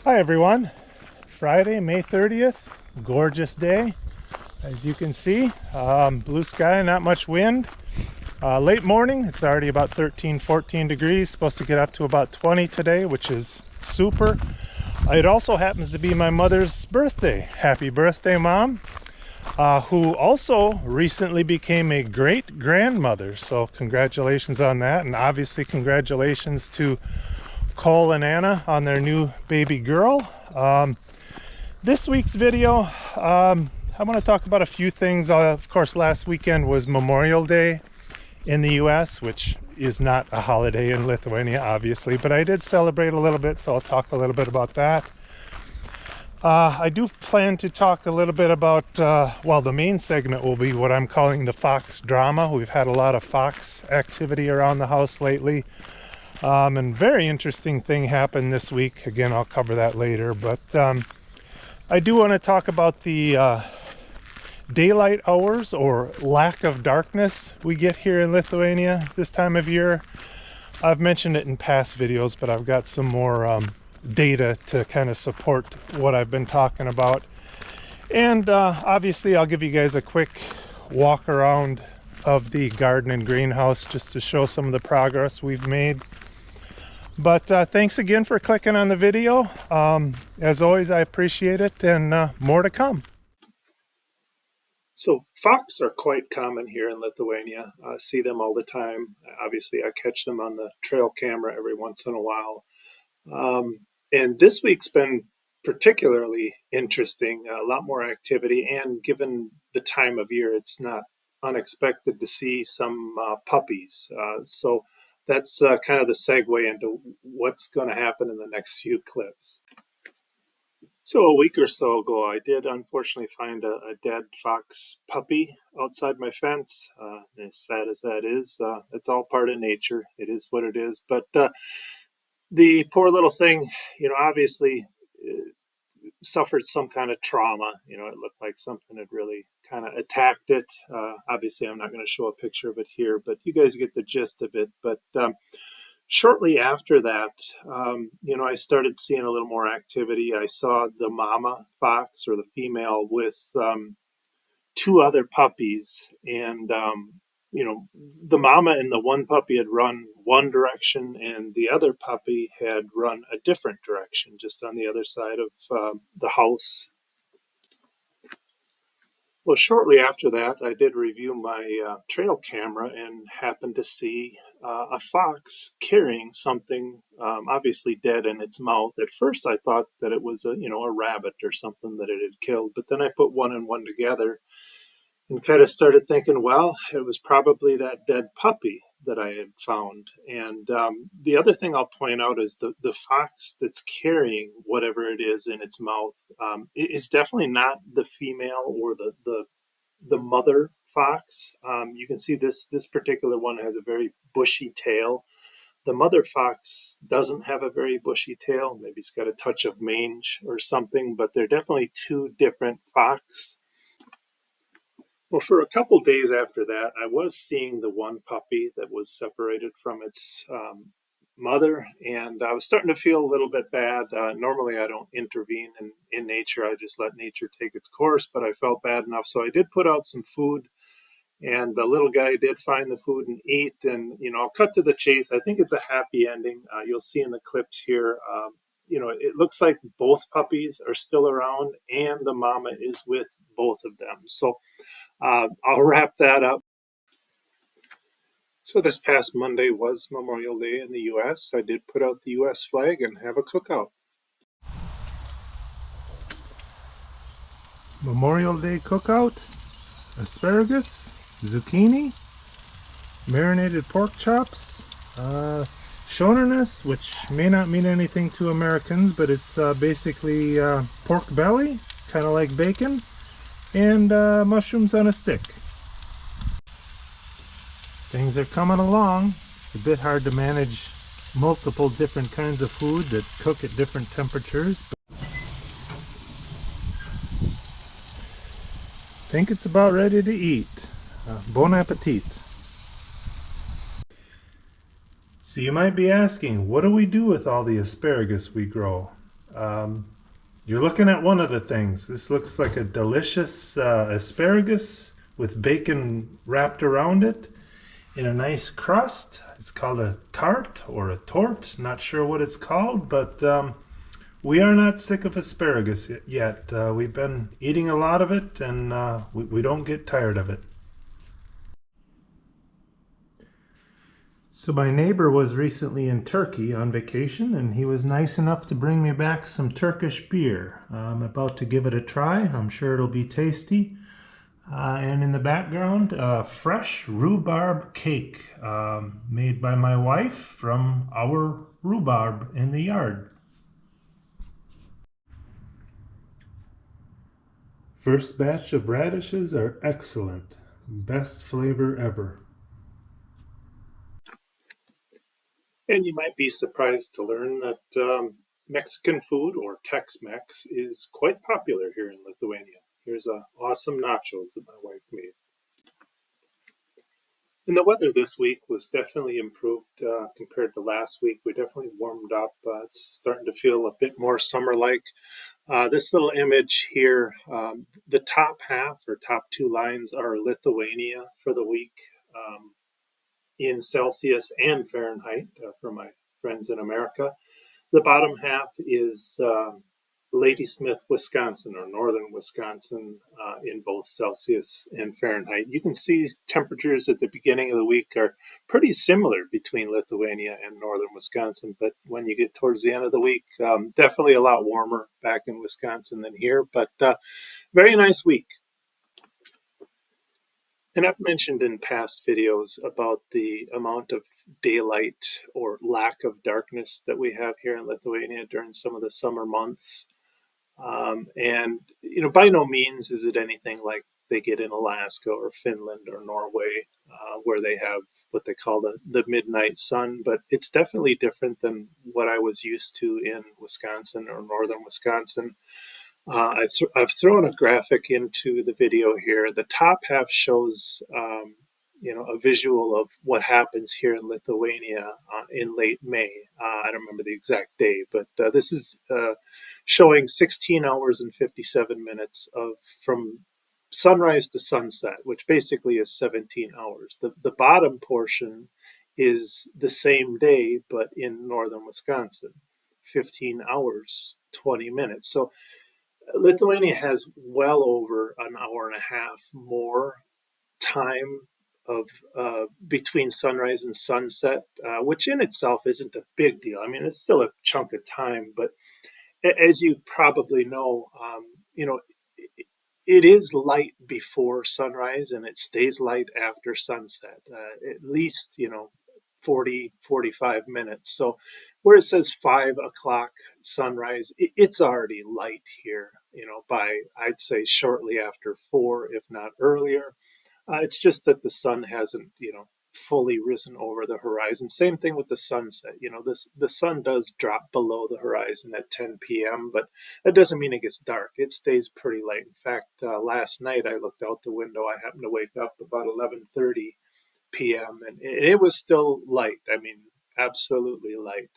Hi everyone, Friday, May 30th, gorgeous day. As you can see, blue sky, not much wind. Late morning, it's already about 13-14 degrees, supposed to get up to about 20 today, which is super. It also happens to be my mother's birthday. Happy birthday, Mom, who also recently became a great grandmother, so congratulations on that. And obviously congratulations to Cole and Anna on their new baby girl. This week's video, I want to talk about a few things. Of course, last weekend was Memorial Day in the US, which is not a holiday in Lithuania, obviously, but I did celebrate a little bit, so I'll talk a little bit about that. I do plan to talk a little bit about, well, the main segment will be what I'm calling the fox drama. We've had a lot of fox activity around the house lately. And very interesting thing happened this week. Again, I'll cover that later, but I do want to talk about the daylight hours or lack of darkness we get here in Lithuania this time of year. I've mentioned it in past videos, but I've got some more data to kind of support what I've been talking about. And obviously I'll give you guys a quick walk around of the garden and greenhouse just to show some of the progress we've made. But thanks again for clicking on the video. As always, I appreciate it, and more to come. So fox are quite common here in Lithuania. I see them all the time. Obviously, I catch them on the trail camera every once in a while. And this week's been particularly interesting, a lot more activity, and given the time of year, it's not unexpected to see some puppies. So that's kind of the segue into what's going to happen in the next few clips. So a week or so ago, I did unfortunately find a dead fox puppy outside my fence. As sad as that is, it's all part of nature. It is what it is. But the poor little thing, obviously suffered some kind of trauma. It looked like something had really kind of attacked it. Obviously, I'm not going to show a picture of it here, but you guys get the gist of it. But shortly after that, I started seeing a little more activity. I saw the mama fox, or the female, with two other puppies, and the mama and the one puppy had run one direction, and the other puppy had run a different direction, just on the other side of the house. Well, shortly after that, I did review my trail camera and happened to see a fox carrying something obviously dead in its mouth. At first, I thought that it was a rabbit or something that it had killed, but then I put one and one together and kind of started thinking, well, it was probably that dead puppy that I had found. And the other thing I'll point out is the fox that's carrying whatever it is in its mouth is definitely not the female or the mother fox. You can see this particular one has a very bushy tail. The mother fox doesn't have a very bushy tail. Maybe it's got a touch of mange or something, but they're definitely two different fox. Well, for a couple days after that, I was seeing the one puppy that was separated from its mother, and I was starting to feel a little bit bad. Normally, I don't intervene in nature. I just let nature take its course, but I felt bad enough, so I did put out some food, and the little guy did find the food and eat, and, I'll cut to the chase. I think it's a happy ending. You'll see in the clips here, it looks like both puppies are still around, and the mama is with both of them. So I'll wrap that up. So this past Monday was Memorial Day in the US. I did put out the US flag and have a cookout. Memorial Day cookout: asparagus, zucchini, marinated pork chops, shoniness, which may not mean anything to Americans, but it's basically pork belly, kind of like bacon, and mushrooms on a stick. Things are coming along. It's a bit hard to manage multiple different kinds of food that cook at different temperatures. But I think it's about ready to eat. Bon appetit. So you might be asking, what do we do with all the asparagus we grow? You're looking at one of the things. This looks like a delicious asparagus with bacon wrapped around it in a nice crust. It's called a tart or a tort. Not sure what it's called, but we are not sick of asparagus yet. We've been eating a lot of it, and we don't get tired of it. So my neighbor was recently in Turkey on vacation, and he was nice enough to bring me back some Turkish beer. I'm about to give it a try. I'm sure it'll be tasty. And in the background, fresh rhubarb cake made by my wife from our rhubarb in the yard. First batch of radishes are excellent. Best flavor ever. And you might be surprised to learn that Mexican food, or Tex-Mex, is quite popular here in Lithuania. Here's awesome nachos that my wife made. And the weather this week was definitely improved compared to last week. We definitely warmed up. It's starting to feel a bit more summer-like. This little image here, the top half or top two lines are Lithuania for the week. In Celsius and Fahrenheit for my friends in America. The bottom half is Ladysmith, Wisconsin, or northern Wisconsin, in both Celsius and Fahrenheit. You can see temperatures at the beginning of the week are pretty similar between Lithuania and northern Wisconsin, but when you get towards the end of the week, definitely a lot warmer back in Wisconsin than here, but very nice week. And I've mentioned in past videos about the amount of daylight or lack of darkness that we have here in Lithuania during some of the summer months. And, you know, by no means is it anything like they get in Alaska or Finland or Norway, where they have what they call the midnight sun. But it's definitely different than what I was used to in Wisconsin or northern Wisconsin. I've thrown a graphic into the video here. The top half shows, a visual of what happens here in Lithuania in late May. I don't remember the exact day, but this is showing 16 hours and 57 minutes from sunrise to sunset, which basically is 17 hours. The bottom portion is the same day, but in northern Wisconsin, 15 hours, 20 minutes. So Lithuania has well over an hour and a half more time of between sunrise and sunset, which in itself isn't a big deal. I mean, it's still a chunk of time, but as you probably know, it is light before sunrise and it stays light after sunset, at least, 40, 45 minutes. So where it says 5 o'clock sunrise, it's already light here, by, I'd say, shortly after 4, if not earlier. It's just that the sun hasn't, fully risen over the horizon. Same thing with the sunset. The sun does drop below the horizon at 10 p.m., but that doesn't mean it gets dark. It stays pretty light. In fact, last night I looked out the window. I happened to wake up about 11:30 p.m. and it was still light. I mean, absolutely light.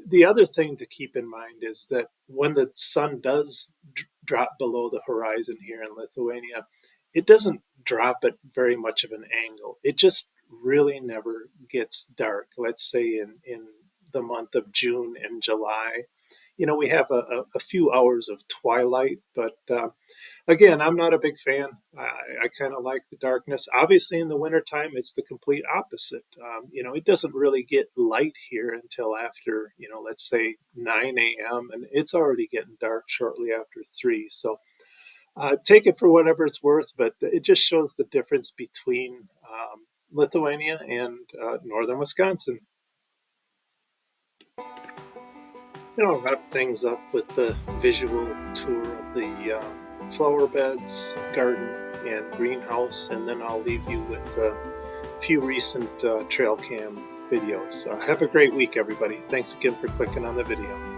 The other thing to keep in mind is that when the sun does drop below the horizon here in Lithuania, it doesn't drop at very much of an angle. It just really never gets dark. Let's say in the month of June and July, we have a few hours of twilight, but again, I'm not a big fan. I kind of like the darkness. Obviously, in the wintertime, it's the complete opposite. It doesn't really get light here until after, let's say 9 a.m., and it's already getting dark shortly after 3. So take it for whatever it's worth, but it just shows the difference between Lithuania and northern Wisconsin. I'll wrap things up with the visual tour of the flower beds, garden, and greenhouse, and then I'll leave you with a few recent trail cam videos. Have a great week, everybody. Thanks again for clicking on the video.